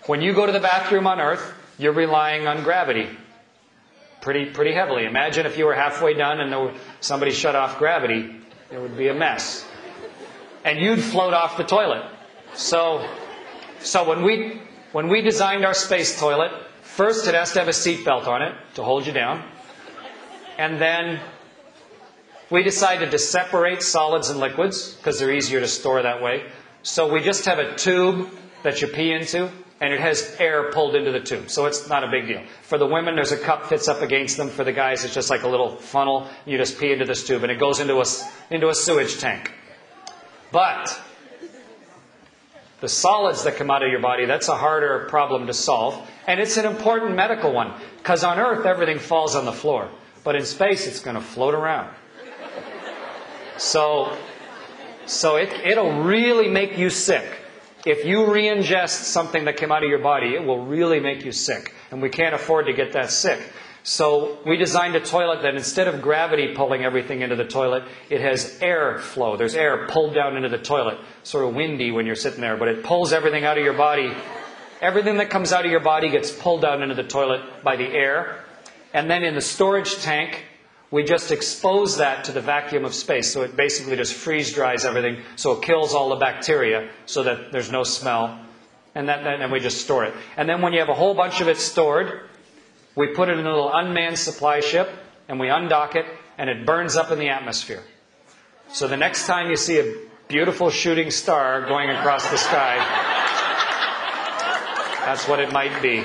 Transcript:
When you go to the bathroom on Earth, you're relying on gravity pretty heavily. Imagine if you were halfway done and somebody shut off gravity, it would be a mess. And you'd float off the toilet. So when we designed our space toilet, first it has to have a seatbelt on it to hold you down. And then we decided to separate solids and liquids because they're easier to store that way. So we just have a tube that you pee into, and it has air pulled into the tube. So it's not a big deal. For the women, there's a cup fits up against them. For the guys, it's just like a little funnel. You just pee into this tube, and it goes into a sewage tank. But the solids that come out of your body, that's a harder problem to solve. And it's an important medical one. Because on Earth, everything falls on the floor. But in space, it's going to float around. So it'll really make you sick. If you re-ingest something that came out of your body, it will really make you sick. And we can't afford to get that sick. So we designed a toilet that instead of gravity pulling everything into the toilet, it has air flow. There's air pulled down into the toilet. Sort of windy when you're sitting there, but it pulls everything out of your body. Everything that comes out of your body gets pulled down into the toilet by the air. And then in the storage tank, we just expose that to the vacuum of space. So it basically just freeze dries everything. So it kills all the bacteria so that there's no smell. And then we just store it. And then when you have a whole bunch of it stored, we put it in a little unmanned supply ship, and we undock it, and it burns up in the atmosphere. So the next time you see a beautiful shooting star going across the sky, that's what it might be.